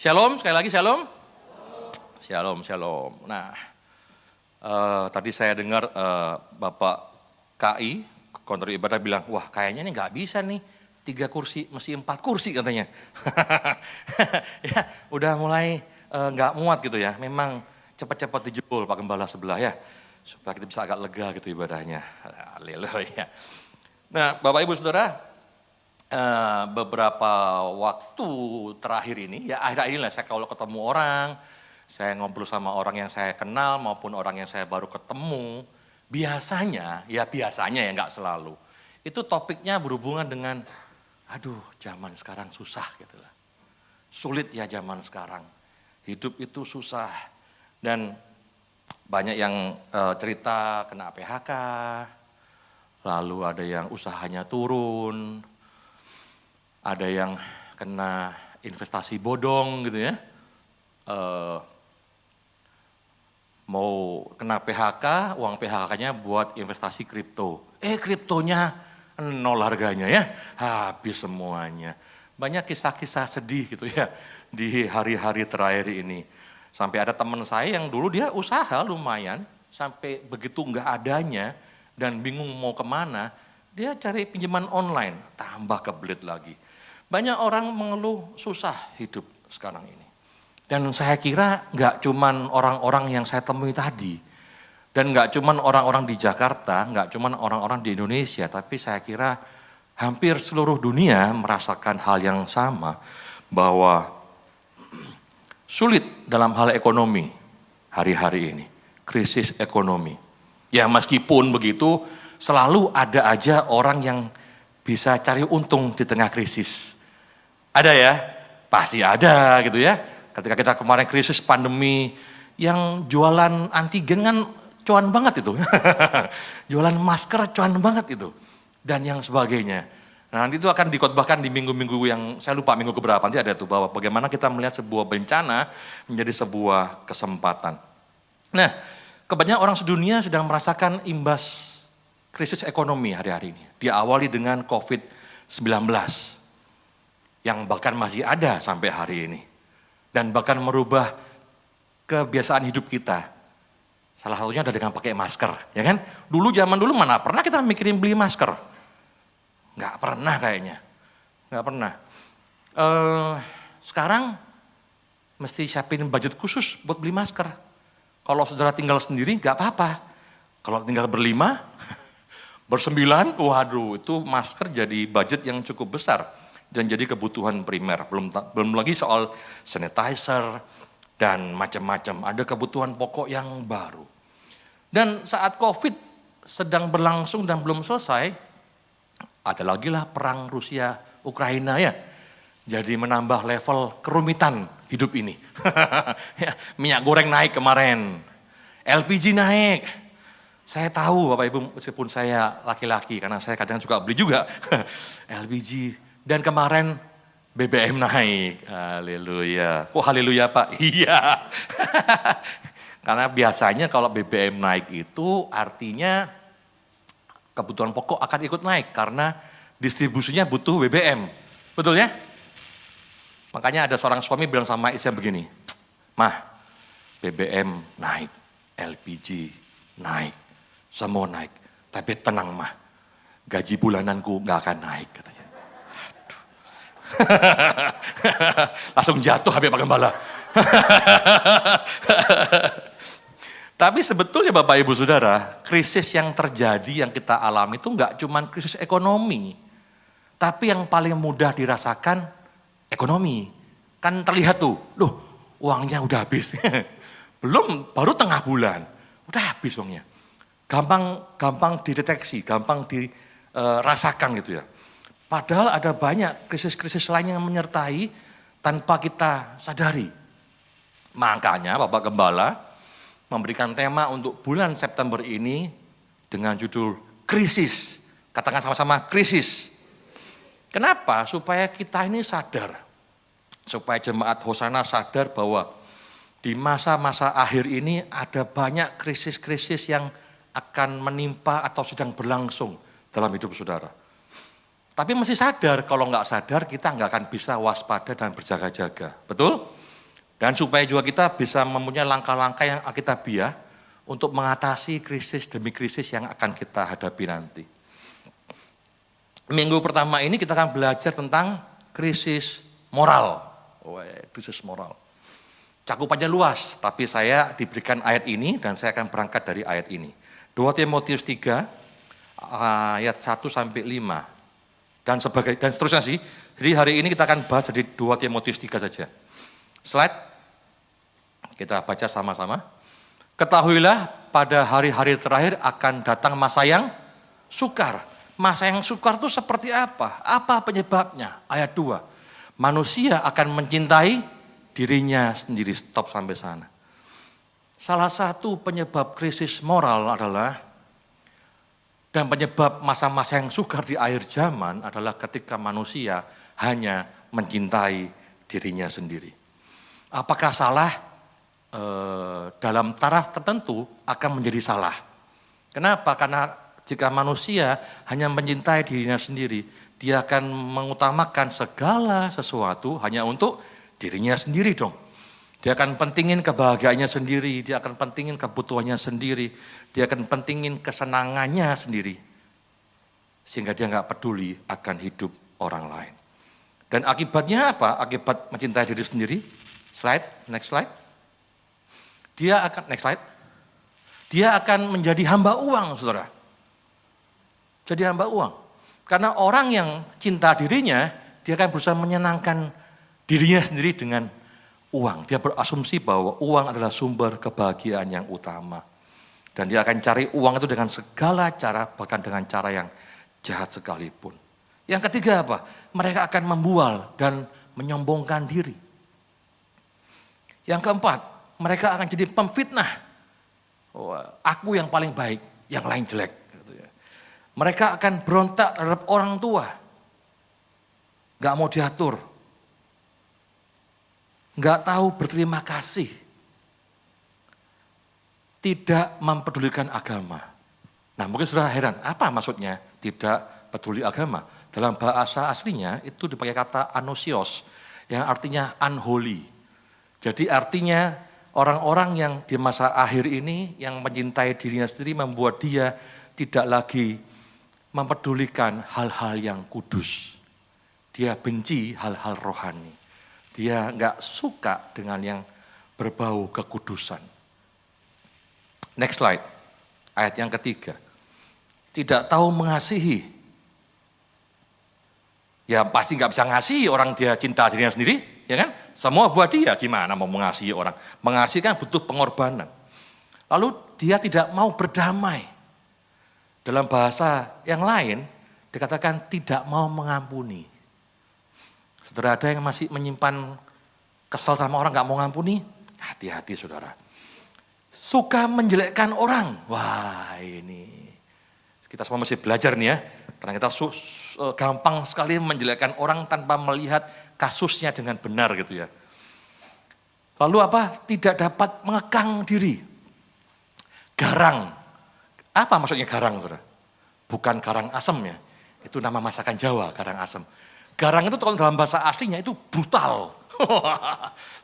Shalom, sekali lagi shalom. Shalom, shalom. Nah, tadi saya dengar Bapak KI, Koordinator Ibadah bilang, wah kayaknya ini nggak bisa nih, 3 kursi, mesti 4 kursi katanya. Ya, udah mulai nggak muat gitu ya, memang cepat-cepat dijebol Pak Gembala sebelah ya, supaya kita bisa agak lega gitu ibadahnya. Haleluya. Nah, Bapak Ibu Saudara, beberapa waktu terakhir ini, ya akhir-akhir ini lah saya kalau ketemu orang, saya ngobrol sama orang yang saya kenal maupun orang yang saya baru ketemu, biasanya ya nggak selalu, itu topiknya berhubungan dengan, aduh zaman sekarang susah gitu lah. Sulit ya zaman sekarang, hidup itu susah. Dan banyak yang cerita kena PHK, lalu ada yang usahanya turun, ada yang kena investasi bodong gitu ya, mau kena PHK, uang PHK-nya buat investasi kripto. Kriptonya nol harganya ya, habis semuanya. Banyak kisah-kisah sedih gitu ya di hari-hari terakhir ini. Sampai ada teman saya yang dulu dia usaha lumayan, sampai begitu nggak adanya dan bingung mau kemana, dia cari pinjaman online, tambah kebelit lagi. Banyak orang mengeluh susah hidup sekarang ini. Dan saya kira nggak cuman orang-orang yang saya temui tadi. Dan nggak cuman orang-orang di Jakarta, nggak cuman orang-orang di Indonesia. Tapi saya kira hampir seluruh dunia merasakan hal yang sama. Bahwa sulit dalam hal ekonomi hari-hari ini. Krisis ekonomi. Ya meskipun begitu selalu ada aja orang yang bisa cari untung di tengah krisis. Ada ya? Pasti ada gitu ya. Ketika kita kemarin krisis pandemi, yang jualan antigen kan cuan banget itu. Jualan masker cuan banget itu. Dan yang sebagainya. Nah, nanti itu akan dikotbahkan di minggu-minggu yang, saya lupa minggu keberapa, nanti ada tuh bahwa bagaimana kita melihat sebuah bencana menjadi sebuah kesempatan. Nah, kebanyakan orang sedunia sedang merasakan imbas krisis ekonomi hari-hari ini. Diawali dengan COVID-19. Yang bahkan masih ada sampai hari ini. Dan bahkan merubah kebiasaan hidup kita. Salah satunya ada dengan pakai masker, ya kan? Zaman dulu mana pernah kita mikirin beli masker? Nggak pernah kayaknya. Nggak pernah. Sekarang mesti siapin budget khusus buat beli masker. Kalau saudara tinggal sendiri nggak apa-apa. Kalau tinggal berlima, bersembilan, waduh itu masker jadi budget yang cukup besar. Dan jadi kebutuhan primer, belum lagi soal sanitizer dan macam-macam, ada kebutuhan pokok yang baru. Dan saat COVID sedang berlangsung dan belum selesai, ada lagi lah perang Rusia Ukraina ya. Jadi menambah level kerumitan hidup ini. Minyak goreng naik kemarin, LPG naik. Saya tahu Bapak Ibu meskipun saya laki-laki, karena saya kadang juga beli juga LPG. Dan kemarin BBM naik, haleluya. Kok haleluya Pak? Iya. Karena biasanya kalau BBM naik itu artinya kebutuhan pokok akan ikut naik. Karena distribusinya butuh BBM, betul ya? Makanya ada seorang suami bilang sama istrinya begini, Mah, BBM naik, LPG naik, semua naik. Tapi tenang Mah, gaji bulananku gak akan naik katanya. Langsung jatuh habis Pak Gembala. Tapi sebetulnya Bapak Ibu Saudara, krisis yang terjadi yang kita alami itu enggak cuma krisis ekonomi. Tapi yang paling mudah dirasakan ekonomi. Kan terlihat tuh, loh uangnya udah habis. Belum, baru tengah bulan. Udah habis uangnya. Gampang dideteksi, gampang dirasakan gitu ya. Padahal ada banyak krisis-krisis lain yang menyertai tanpa kita sadari. Makanya Bapak Gembala memberikan tema untuk bulan September ini dengan judul krisis. Katakan sama-sama krisis. Kenapa? Supaya kita ini sadar. Supaya jemaat Hosana sadar bahwa di masa-masa akhir ini ada banyak krisis-krisis yang akan menimpa atau sedang berlangsung dalam hidup saudara. Tapi mesti sadar, kalau nggak sadar kita nggak akan bisa waspada dan berjaga-jaga. Betul? Dan supaya juga kita bisa mempunyai langkah-langkah yang alkitabiah untuk mengatasi krisis demi krisis yang akan kita hadapi nanti. Minggu pertama ini kita akan belajar tentang krisis moral. Krisis moral. Cakupannya luas, tapi saya diberikan ayat ini dan saya akan berangkat dari ayat ini. 2 Timotius 3 ayat 1 sampai 5 dan seterusnya sih. Jadi hari ini kita akan bahas dari 2 Timotius 3 saja. Slide. Kita baca sama-sama. Ketahuilah pada hari-hari terakhir akan datang masa yang sukar. Masa yang sukar itu seperti apa? Apa penyebabnya? Ayat 2. Manusia akan mencintai dirinya sendiri. Stop sampai sana. Salah satu penyebab krisis moral adalah dan penyebab masa-masa yang sukar di akhir zaman adalah ketika manusia hanya mencintai dirinya sendiri. Apakah salah? Dalam taraf tertentu akan menjadi salah. Kenapa? Karena jika manusia hanya mencintai dirinya sendiri, dia akan mengutamakan segala sesuatu hanya untuk dirinya sendiri dong. Dia akan pentingin kebahagiaannya sendiri, dia akan pentingin kebutuhannya sendiri, dia akan pentingin kesenangannya sendiri. Sehingga dia nggak peduli akan hidup orang lain. Dan akibatnya apa? Akibat mencintai diri sendiri. Next slide. Dia akan menjadi hamba uang, saudara. Jadi hamba uang. Karena orang yang cinta dirinya, dia akan berusaha menyenangkan dirinya sendiri dengan uang. Dia berasumsi bahwa uang adalah sumber kebahagiaan yang utama. Dan dia akan cari uang itu dengan segala cara, bahkan dengan cara yang jahat sekalipun. Yang ketiga apa? Mereka akan membual dan menyombongkan diri. Yang keempat, mereka akan jadi pemfitnah. Aku yang paling baik, yang lain jelek. Mereka akan berontak terhadap orang tua. Gak mau diatur. Gak tahu berterima kasih. Tidak mempedulikan agama. Nah mungkin sudah heran, apa maksudnya tidak peduli agama? Dalam bahasa aslinya itu dipakai kata anosios, yang artinya unholy. Jadi artinya orang-orang yang di masa akhir ini yang mencintai dirinya sendiri membuat dia tidak lagi mempedulikan hal-hal yang kudus. Dia benci hal-hal rohani. Dia enggak suka dengan yang berbau kekudusan. Next slide. Ayat yang ketiga. Tidak tahu mengasihi. Ya pasti enggak bisa ngasihi orang dia cinta dirinya sendiri, ya kan? Semua buat dia, gimana mau mengasihi orang? Mengasihi kan butuh pengorbanan. Lalu dia tidak mau berdamai. Dalam bahasa yang lain, dikatakan tidak mau mengampuni. Saudara ada yang masih menyimpan kesal sama orang gak mau ngampuni? Hati-hati saudara. Suka menjelekkan orang. Wah ini, kita semua masih belajar nih ya. Karena kita gampang sekali menjelekkan orang tanpa melihat kasusnya dengan benar gitu ya. Lalu apa? Tidak dapat mengekang diri. Garang. Apa maksudnya garang, saudara? Bukan garang asem ya. Itu nama masakan Jawa, garang asem. Garang itu kalau dalam bahasa aslinya itu brutal.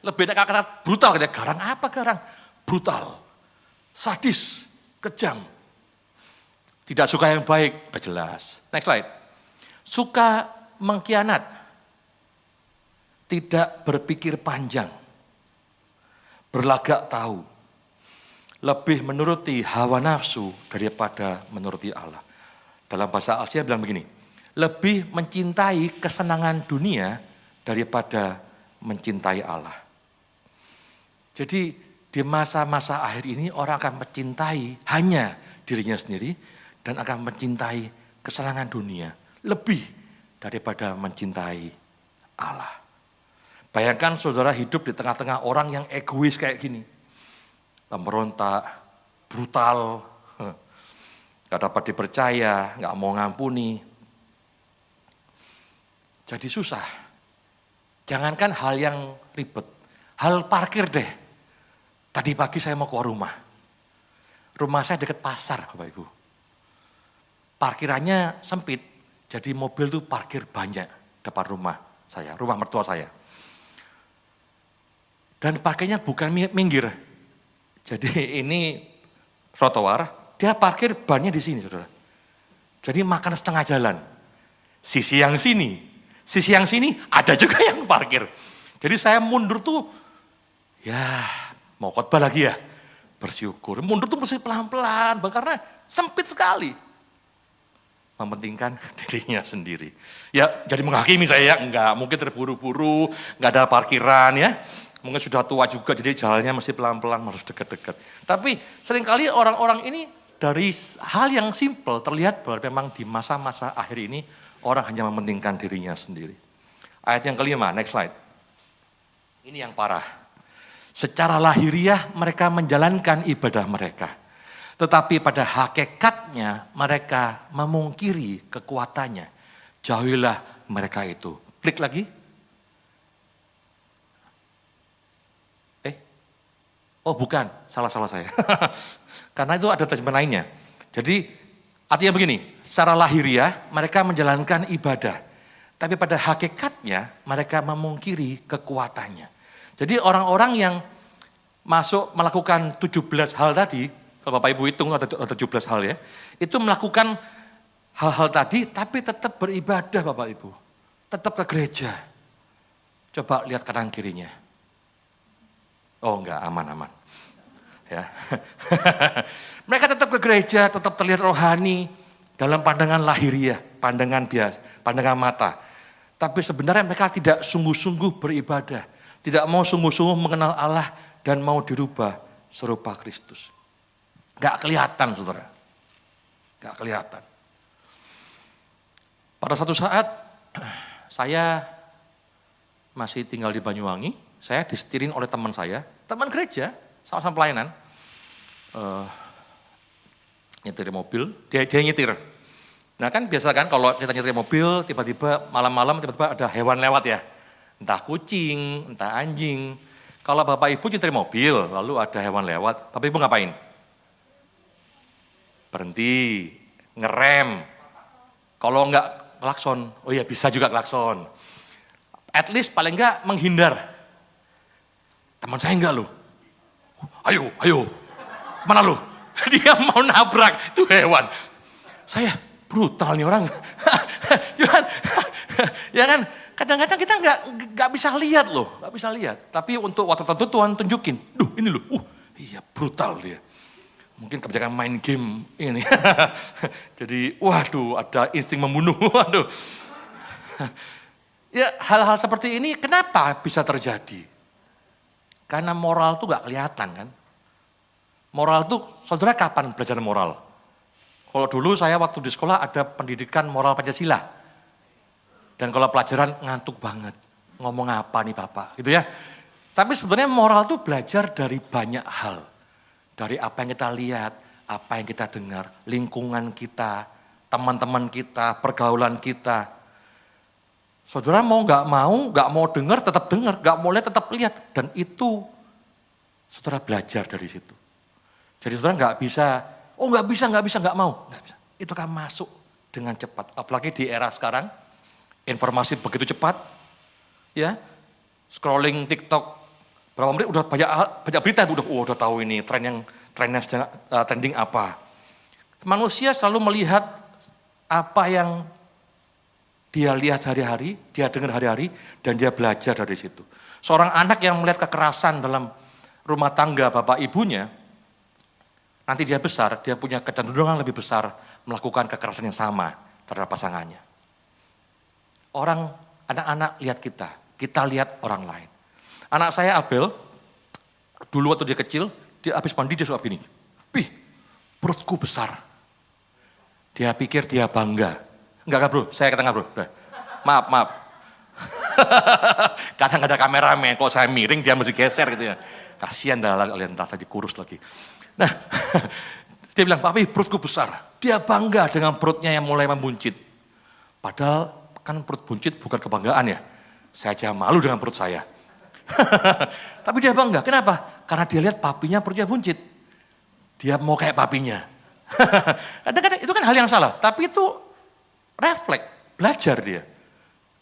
Lebih enak kata brutal. Garang apa garang? Brutal. Sadis. Kejam. Tidak suka yang baik. Udah jelas. Next slide. Suka mengkhianat. Tidak berpikir panjang. Berlagak tahu. Lebih menuruti hawa nafsu daripada menuruti Allah. Dalam bahasa Asia bilang begini, lebih mencintai kesenangan dunia daripada mencintai Allah. Jadi di masa-masa akhir ini orang akan mencintai hanya dirinya sendiri dan akan mencintai kesenangan dunia lebih daripada mencintai Allah. Bayangkan saudara hidup di tengah-tengah orang yang egois kayak gini. Pemberontak, brutal, gak dapat dipercaya, gak mau ngampuni. Jadi susah. Jangankan hal yang ribet, hal parkir deh. Tadi pagi saya mau keluar rumah. Rumah saya dekat pasar Bapak Ibu. Parkirannya sempit, jadi mobil tuh parkir banyak depan rumah saya, rumah mertua saya. Dan parkirnya bukan minggir. Jadi ini trotoar, dia parkir bannya di sini, saudara. Jadi makan setengah jalan. Sisi yang sini ada juga yang parkir. Jadi saya mundur tuh, ya mau khotbah lagi ya, bersyukur. Mundur tuh mesti pelan-pelan, karena sempit sekali. Mementingkan dirinya sendiri. Ya jadi menghakimi saya ya, enggak, mungkin terburu-buru, enggak ada parkiran ya. Mungkin sudah tua juga, jadi jalannya mesti pelan-pelan, harus dekat-dekat. Tapi seringkali orang-orang ini dari hal yang simpel terlihat bahwa memang di masa-masa akhir ini orang hanya mementingkan dirinya sendiri. Ayat yang kelima, next slide. Ini yang parah. Secara lahiriah mereka menjalankan ibadah mereka. Tetapi pada hakikatnya mereka memungkiri kekuatannya. Jauhilah mereka itu. Klik lagi. Oh bukan, salah saya. Karena itu ada terjemahan lainnya. Jadi artinya begini, secara lahiriah mereka menjalankan ibadah. Tapi pada hakikatnya mereka memungkiri kekuatannya. Jadi orang-orang yang masuk melakukan 17 hal tadi, kalau Bapak Ibu hitung ada 17 hal ya, itu melakukan hal-hal tadi tapi tetap beribadah Bapak Ibu. Tetap ke gereja. Coba lihat kanan kirinya. Oh enggak, aman. Ya. Mereka tetap ke gereja, tetap terlihat rohani dalam pandangan lahiriah, pandangan biasa, pandangan mata. Tapi sebenarnya mereka tidak sungguh-sungguh beribadah, tidak mau sungguh-sungguh mengenal Allah dan mau dirubah serupa Kristus. Enggak kelihatan, saudara. Enggak kelihatan. Pada satu saat saya masih tinggal di Banyuwangi, saya disetirin oleh teman saya, teman gereja, sama-sama pelayanan, nyetir mobil, dia nyetir. Nah kan biasa kan kalau kita nyetir mobil, tiba-tiba malam-malam tiba-tiba ada hewan lewat ya. Entah kucing, entah anjing. Kalau Bapak Ibu nyetir mobil, lalu ada hewan lewat, Bapak Ibu ngapain? Berhenti, ngerem. Kalau enggak klakson, oh iya bisa juga klakson. At least paling enggak menghindar. Teman saya enggak loh. Ayo, kemana lu? Dia mau nabrak, itu hewan. Saya brutal nih orang. Ya kan, kadang-kadang kita nggak bisa lihat loh, nggak bisa lihat. Tapi untuk waktu tertentu Tuhan tunjukin, duh ini loh, iya brutal dia. Mungkin kebijakan main game ini. Jadi, waduh ada insting membunuh, waduh. Ya hal-hal seperti ini kenapa bisa terjadi? Karena moral tuh gak kelihatan kan. Moral tuh, saudara kapan belajar moral? Kalau dulu saya waktu di sekolah ada pendidikan moral Pancasila. Dan kalau pelajaran ngantuk banget. Ngomong apa nih Bapak, gitu ya. Tapi sebenarnya moral tuh belajar dari banyak hal. Dari apa yang kita lihat, apa yang kita dengar, lingkungan kita, teman-teman kita, pergaulan kita. Saudara mau nggak mau dengar, tetap dengar, nggak mau lihat, tetap lihat. Dan itu saudara belajar dari situ. Jadi saudara nggak bisa, nggak mau. Nggak bisa. Itu kan masuk dengan cepat. Apalagi di era sekarang, informasi begitu cepat. Ya, scrolling TikTok, berapa menit udah banyak berita, udah tahu ini trennya trending apa. Manusia selalu melihat apa yang dia lihat hari-hari, dia dengar hari-hari, dan dia belajar dari situ. Seorang anak yang melihat kekerasan dalam rumah tangga bapak ibunya, nanti dia besar, dia punya kecenderungan lebih besar melakukan kekerasan yang sama terhadap pasangannya. Anak-anak lihat kita lihat orang lain. Anak saya Abel, dulu waktu dia kecil, dia habis mandi dia suka gini, perutku besar. Dia pikir dia bangga. Enggak bro, saya ke tengah bro. Maaf. Kadang ada kameramen, kok saya miring dia mesti geser gitu ya. Kasihan dah kalian tadi kurus lagi. Nah, dia bilang, papi perutku besar. Dia bangga dengan perutnya yang mulai membuncit. Padahal kan perut buncit bukan kebanggaan ya. Saya aja malu dengan perut saya. Tapi dia bangga, kenapa? Karena dia lihat papinya perutnya buncit. Dia mau kayak papinya. Kadang-kadang itu kan hal yang salah, tapi itu refleks, belajar dia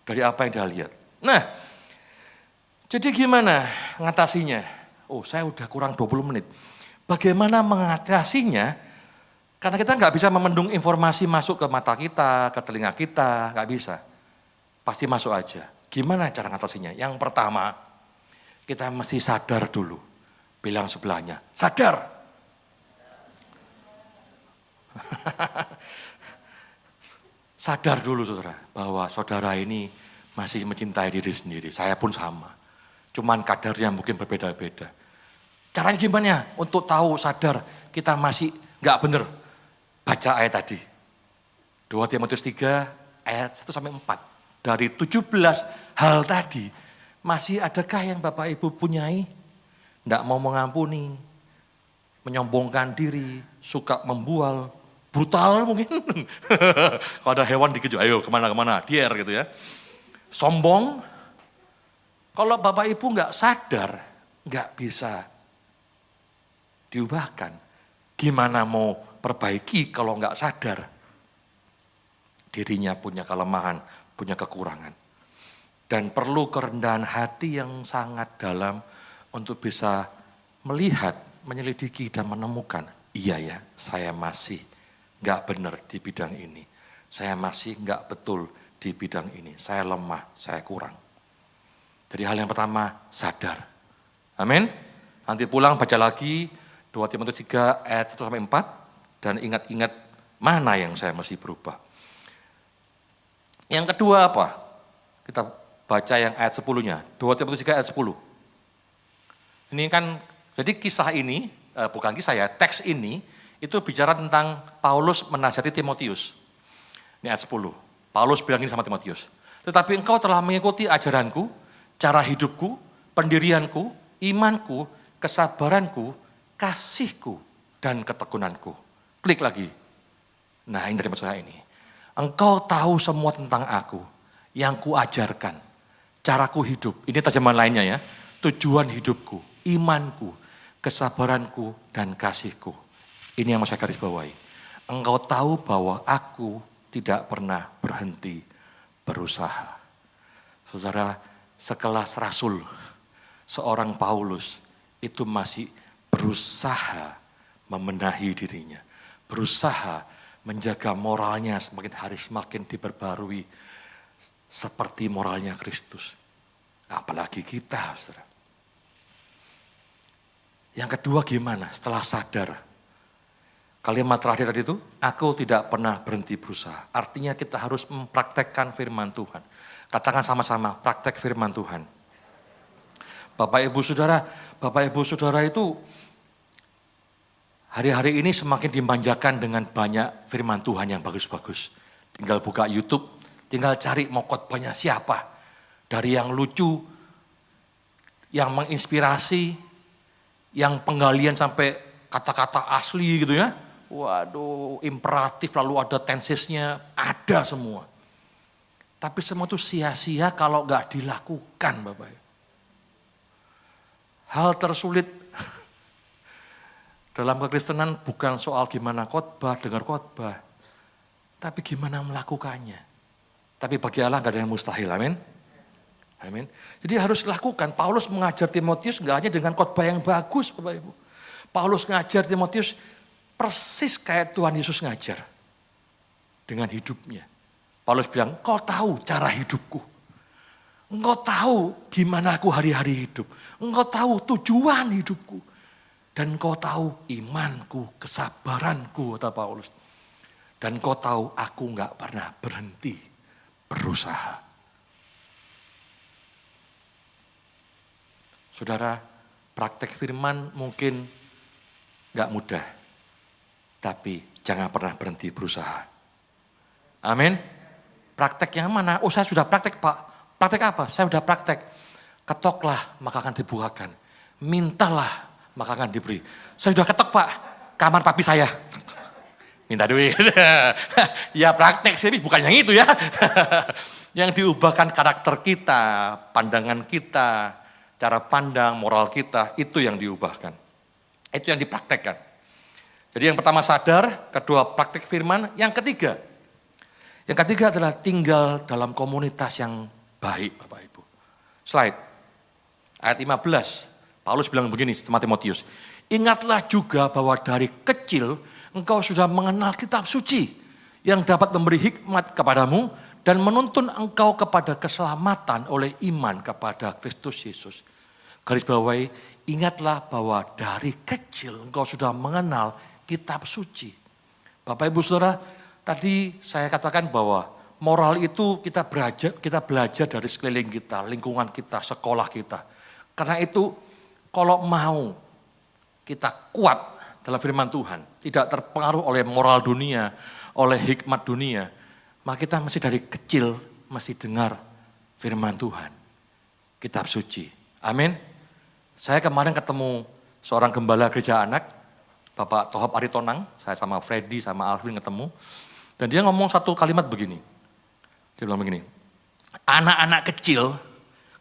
dari apa yang dia lihat. Nah, Jadi gimana ngatasinya? Oh, saya udah kurang 20 menit. Bagaimana mengatasinya? Karena kita nggak bisa memendung informasi masuk ke mata kita, ke telinga kita, nggak bisa. Pasti masuk aja. Gimana cara ngatasinya? Yang pertama, kita mesti sadar dulu. Bilang sebelahnya, sadar. Sadar dulu saudara, bahwa saudara ini masih mencintai diri sendiri. Saya pun sama. Cuman kadarnya mungkin berbeda-beda. Caranya gimana untuk tahu sadar kita masih nggak benar? Baca ayat tadi. 2 Timotius 3 ayat 1-4. Dari 17 hal tadi, masih adakah yang Bapak Ibu punyai? Nggak mau mengampuni, menyombongkan diri, suka membual, brutal mungkin. Kalau ada hewan dikejar, ayo kemana-kemana, dier gitu ya. Sombong. Kalau Bapak Ibu nggak sadar, nggak bisa diubahkan. Gimana mau perbaiki kalau nggak sadar? Dirinya punya kelemahan, punya kekurangan. Dan perlu kerendahan hati yang sangat dalam untuk bisa melihat, menyelidiki dan menemukan. Iya ya, saya masih nggak benar di bidang ini. Saya masih nggak betul di bidang ini. Saya lemah, saya kurang. Jadi hal yang pertama, sadar. Amin. Nanti pulang baca lagi 2 Timotius 3 ayat 1-4 dan ingat-ingat mana yang saya mesti berubah. Yang kedua apa? Kita baca yang ayat 10-nya. 2 Timotius 3 ayat 10. Ini kan, jadi kisah ini, bukan kisah ya, teks ini, itu bicara tentang Paulus menasihati Timotius. Ini ayat 10. Paulus bilang ini sama Timotius. Tetapi engkau telah mengikuti ajaranku, cara hidupku, pendirianku, imanku, kesabaranku, kasihku, dan ketekunanku. Klik lagi. Nah ini dari maksud saya ini. Engkau tahu semua tentang aku, yang kuajarkan, caraku hidup. Ini terjemahan lainnya ya. Tujuan hidupku, imanku, kesabaranku, dan kasihku. Ini yang mau saya garis bawahi. Engkau tahu bahwa aku tidak pernah berhenti berusaha. Saudara, sekelas rasul, seorang Paulus itu masih berusaha membenahi dirinya. Berusaha menjaga moralnya semakin hari semakin diperbarui seperti moralnya Kristus. Apalagi kita, saudara. Yang kedua gimana setelah sadar? Kalimat terakhir tadi itu, aku tidak pernah berhenti berusaha. Artinya kita harus mempraktekkan firman Tuhan. Katakan sama-sama, praktek firman Tuhan. Bapak Ibu Saudara itu hari-hari ini semakin dimanjakan dengan banyak firman Tuhan yang bagus-bagus. Tinggal buka YouTube, tinggal cari mau khotbahnya siapa. Dari yang lucu, yang menginspirasi, yang penggalian sampai kata-kata asli gitu ya. Waduh, imperatif lalu ada tensesnya, ada semua. Tapi semua itu sia-sia kalau nggak dilakukan, Bapak. Hal tersulit dalam kekristenan bukan soal gimana khotbah, dengar khotbah, tapi gimana melakukannya. Tapi bagi Allah nggak ada yang mustahil, amin. Amin. Jadi harus dilakukan. Paulus mengajar Timotius nggak hanya dengan khotbah yang bagus, Bapak Ibu. Paulus ngajar Timotius persis kayak Tuhan Yesus ngajar dengan hidupnya. Paulus bilang, kau tahu cara hidupku. Engkau tahu gimana aku hari-hari hidup. Engkau tahu tujuan hidupku. Dan engkau tahu imanku, kesabaranku, kata Paulus. Dan engkau tahu aku gak pernah berhenti berusaha. Saudara, praktek firman mungkin gak mudah. Tapi jangan pernah berhenti berusaha. Amin. Praktek yang mana? Oh saya sudah praktek Pak. Praktek apa? Saya sudah praktek. Ketoklah maka akan dibukakan. Mintalah maka akan diberi. Saya sudah ketok Pak. Kamar papi saya. Minta duit. Ya praktek sih bukan yang itu ya. Yang diubahkan karakter kita, pandangan kita, cara pandang, moral kita. Itu yang diubahkan. Itu yang dipraktekkan. Jadi yang pertama sadar, kedua praktek firman, yang ketiga adalah tinggal dalam komunitas yang baik, Bapak Ibu. Slide. Ayat 15, Paulus bilang begini sama Timotius. Ingatlah juga bahwa dari kecil engkau sudah mengenal kitab suci yang dapat memberi hikmat kepadamu dan menuntun engkau kepada keselamatan oleh iman kepada Kristus Yesus. Garis bawahi, ingatlah bahwa dari kecil engkau sudah mengenal kitab suci. Bapak Ibu Saudara, tadi saya katakan bahwa moral itu kita belajar dari sekeliling kita, lingkungan kita, sekolah kita. Karena itu kalau mau kita kuat dalam firman Tuhan, tidak terpengaruh oleh moral dunia, oleh hikmat dunia, maka kita mesti dari kecil mesti dengar firman Tuhan, kitab suci. Amin. Saya kemarin ketemu seorang gembala gereja anak, Bapak Tohab Aritonang, saya sama Freddy, sama Alvin ketemu. Dan dia ngomong satu kalimat begini, dia bilang begini, anak-anak kecil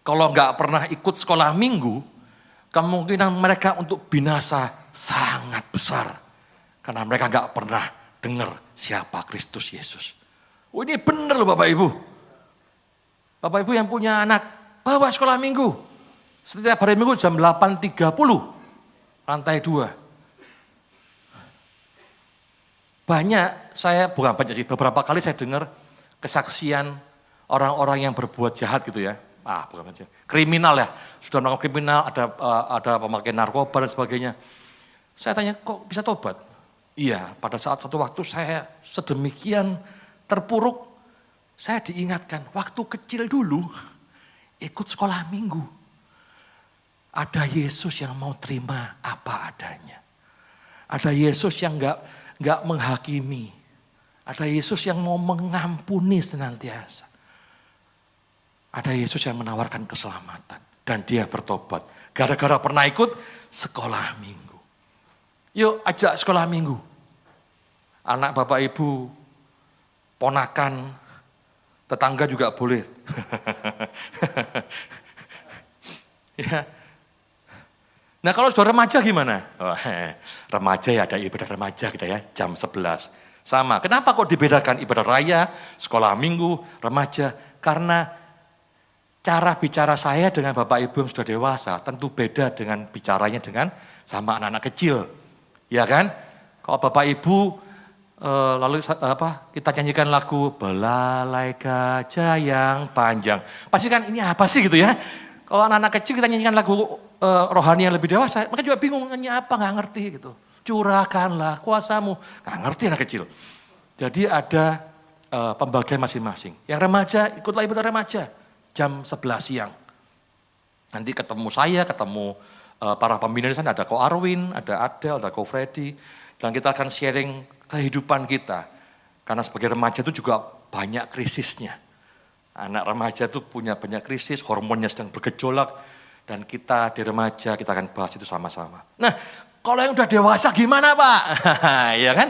kalau nggak pernah ikut sekolah minggu, kemungkinan mereka untuk binasa sangat besar. Karena mereka nggak pernah dengar siapa Kristus Yesus. Oh, ini benar loh Bapak Ibu. Bapak Ibu yang punya anak, bawa sekolah minggu. Setiap hari minggu jam 8.30, lantai 2. Beberapa kali saya dengar kesaksian orang-orang yang berbuat jahat gitu ya. Bukan saja. Kriminal ya, sudah melakukan kriminal, ada pemakaian narkoba dan sebagainya. Saya tanya, kok bisa tobat? Iya, pada saat satu waktu saya sedemikian terpuruk, saya diingatkan, waktu kecil dulu ikut sekolah minggu. Ada Yesus yang mau terima apa adanya. Ada Yesus yang enggak menghakimi. Ada Yesus yang mau mengampuni senantiasa. Ada Yesus yang menawarkan keselamatan. Dan dia bertobat. Gara-gara pernah ikut sekolah minggu. Yuk ajak sekolah minggu. Anak Bapak Ibu, ponakan, tetangga juga boleh. Ya. Nah kalau sudah remaja gimana? Remaja ya ada ibadah remaja kita ya, jam 11. Sama, kenapa kok dibedakan ibadah raya, sekolah minggu, remaja? Karena cara bicara saya dengan Bapak Ibu yang sudah dewasa tentu beda dengan bicaranya dengan sama anak-anak kecil. Ya kan? Kalau Bapak Ibu lalu kita nyanyikan lagu Belalai Gajah yang Panjang. Pasti kan ini apa sih gitu ya? Kalau anak-anak kecil kita nyanyikan lagu rohani yang lebih dewasa, mereka juga bingung nyanyi apa, nggak ngerti gitu. Curahkanlah kuasamu, nggak ngerti anak kecil. Jadi ada pembagian masing-masing. Yang remaja ikutlah ibadah remaja jam 11 siang. Nanti ketemu saya, ketemu para pembina di sana, ada Ko Arwin, ada Adel, ada Ko Freddy, dan kita akan sharing kehidupan kita. Karena sebagai remaja itu juga banyak krisisnya. Anak remaja itu punya banyak krisis, hormonnya sedang bergejolak, dan kita di remaja kita akan bahas itu sama-sama. Nah, kalau yang udah dewasa gimana Pak? Ya kan?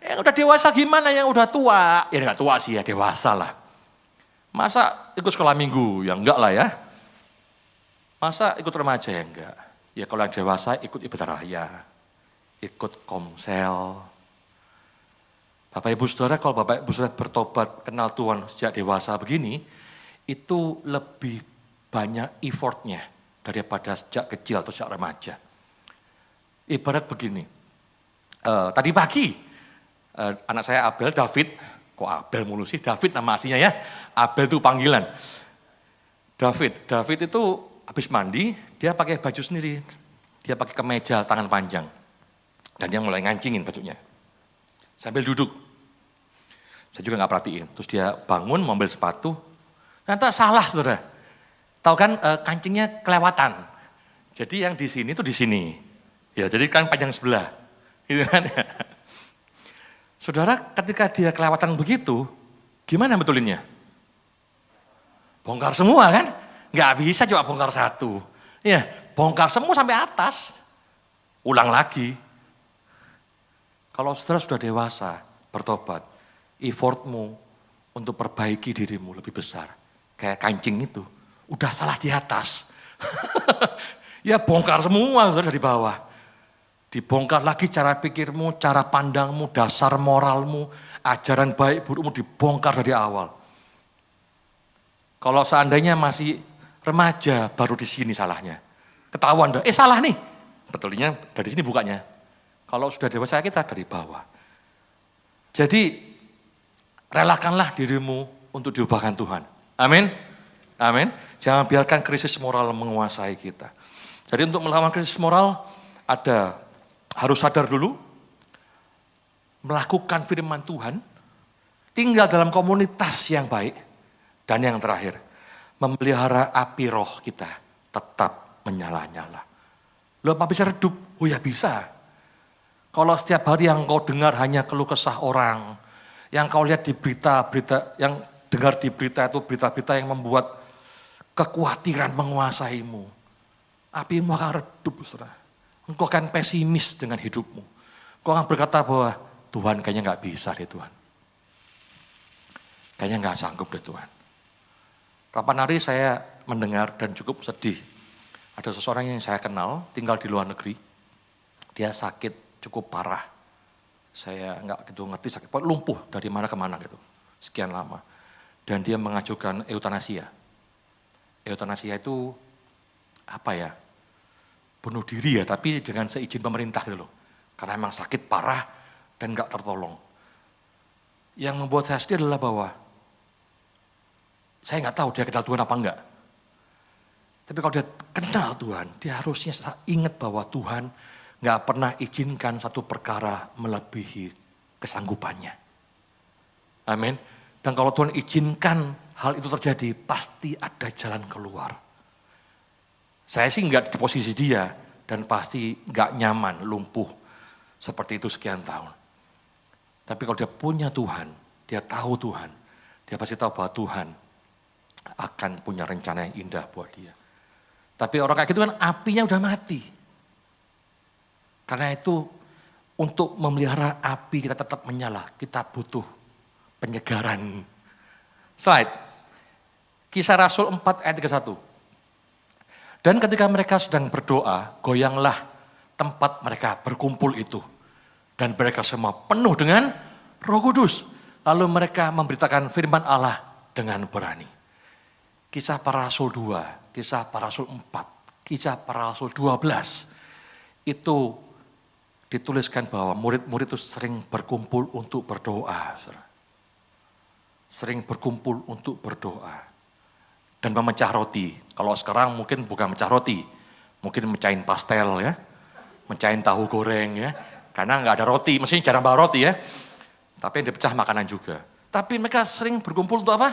Yang udah dewasa gimana, yang udah tua? Ya enggak tua sih ya, dewasa lah. Masa ikut sekolah minggu? Ya enggak lah ya. Masa ikut remaja? Ya enggak. Ya kalau yang dewasa ikut ibadah raya, ikut komsel. Bapak Ibu Saudara, kalau Bapak Ibu Saudara bertobat kenal Tuhan sejak dewasa begini, itu lebih banyak effortnya daripada sejak kecil atau sejak remaja. Ibarat begini, tadi pagi anak saya Abel, David, kok Abel mulu sih, David nama aslinya ya, Abel itu panggilan. David itu habis mandi, dia pakai baju sendiri, dia pakai kemeja tangan panjang. Dan dia mulai ngancingin bajunya, sambil duduk. Saya juga nggak perhatiin. Terus dia bangun, mau ambil sepatu. Ternyata salah, saudara. Tahu kan kancingnya kelewatan. Jadi yang di sini itu di sini. Ya, jadi kan panjang sebelah. Gitu kan? Saudara, ketika dia kelewatan begitu, gimana betulinnya? Bongkar semua kan? Nggak bisa cuma bongkar satu. Ya, bongkar semua sampai atas. Ulang lagi. Kalau saudara sudah dewasa, bertobat, effortmu untuk perbaiki dirimu lebih besar. Kayak kancing itu, udah salah di atas. Ya bongkar semua saudara di bawah. Dibongkar lagi cara pikirmu, cara pandangmu, dasar moralmu, ajaran baik burukmu dibongkar dari awal. Kalau seandainya masih remaja, baru di sini salahnya. ketahuan, salah nih. Betulnya dari sini bukanya. Kalau sudah dewasa kita dari bawah. Jadi relakanlah dirimu untuk diubahkan Tuhan. Amin. Amin. Jangan biarkan krisis moral menguasai kita. Jadi untuk melawan krisis moral harus sadar dulu, melakukan firman Tuhan, tinggal dalam komunitas yang baik, dan yang terakhir, memelihara api roh kita tetap menyala-nyala. Lo apa bisa redup? Oh ya bisa. Kalau setiap hari yang kau dengar hanya keluh kesah orang, yang kau lihat di berita-berita, yang dengar di berita itu berita-berita yang membuat kekhawatiran menguasaimu, apimu akan redup, saudara. Engkau akan pesimis dengan hidupmu. Engkau akan berkata bahwa Tuhan kayaknya nggak bisa deh Tuhan. Kayaknya nggak sanggup deh Tuhan. Kapan hari saya mendengar dan cukup sedih. Ada seseorang yang saya kenal, tinggal di luar negeri. Dia sakit cukup parah. Saya nggak gitu ngerti sakit, lumpuh dari mana ke mana gitu. Sekian lama. Dan dia mengajukan eutanasia. Eutanasia itu apa ya? Bunuh diri ya, tapi dengan seizin pemerintah gitu loh. Karena emang sakit parah dan nggak tertolong. Yang membuat saya sedih adalah bahwa saya nggak tahu dia kenal Tuhan apa enggak. Tapi kalau dia kenal Tuhan, dia harusnya ingat bahwa Tuhan nggak pernah izinkan satu perkara melebihi kesanggupannya. Amin. Dan kalau Tuhan izinkan hal itu terjadi, pasti ada jalan keluar. Saya sih nggak di posisi dia, dan pasti nggak nyaman, lumpuh seperti itu sekian tahun. Tapi kalau dia punya Tuhan, dia tahu Tuhan, dia pasti tahu bahwa Tuhan akan punya rencana yang indah buat dia. Tapi orang kayak gitu kan apinya udah mati. Karena itu untuk memelihara api kita tetap menyala, kita butuh penyegaran. Slide. Kisah Rasul 4 ayat 31. Dan ketika mereka sedang berdoa, goyanglah tempat mereka berkumpul itu. Dan mereka semua penuh dengan Roh Kudus. Lalu mereka memberitakan firman Allah dengan berani. Kisah Para Rasul 2, Kisah Para Rasul 4, Kisah Para Rasul 12. Itu dituliskan bahwa murid-murid itu sering berkumpul untuk berdoa. Sering berkumpul untuk berdoa. Dan memecah roti. Kalau sekarang mungkin bukan mecah roti. Mungkin mecahin pastel ya. Mecahin tahu goreng ya. Karena nggak ada roti, mestinya jarang bawa roti ya. Tapi yang dipecah makanan juga. Tapi mereka sering berkumpul untuk apa?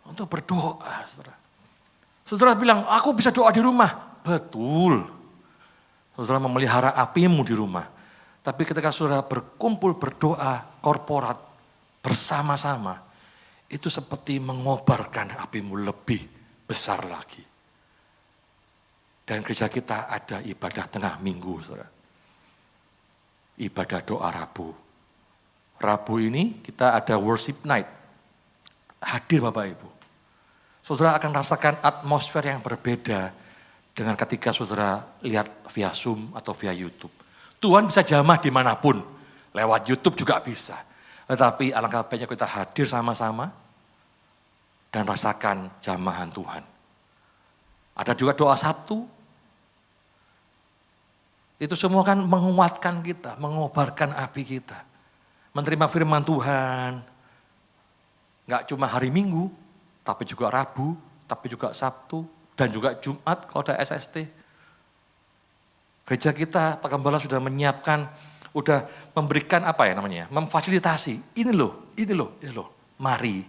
Untuk berdoa, saudara. Saudara bilang, aku bisa doa di rumah. Betul. Saudara memelihara apimu di rumah. Tapi ketika saudara berkumpul berdoa korporat bersama-sama, itu seperti mengobarkan apimu lebih besar lagi. Dan gereja kita ada ibadah tengah minggu, saudara. Ibadah doa Rabu. Rabu ini kita ada worship night. Hadir Bapak Ibu. Saudara akan rasakan atmosfer yang berbeda dengan ketika saudara lihat via Zoom atau via YouTube. Tuhan bisa jamah dimanapun. Lewat YouTube juga bisa. Tetapi alangkah baiknya kita hadir sama-sama dan rasakan jamahan Tuhan. Ada juga doa Sabtu. Itu semua kan menguatkan kita, mengobarkan api kita. Menerima firman Tuhan. Gak cuma hari Minggu, tapi juga Rabu, tapi juga Sabtu, dan juga Jumat kalau ada SST. Gereja kita, Pak Gembala sudah menyiapkan, sudah memberikan apa ya namanya, memfasilitasi. Ini loh. Mari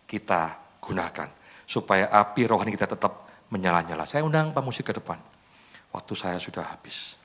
kita gunakan. Supaya api rohani kita tetap menyala-nyala. Saya undang pemusik ke depan. Waktu saya sudah habis.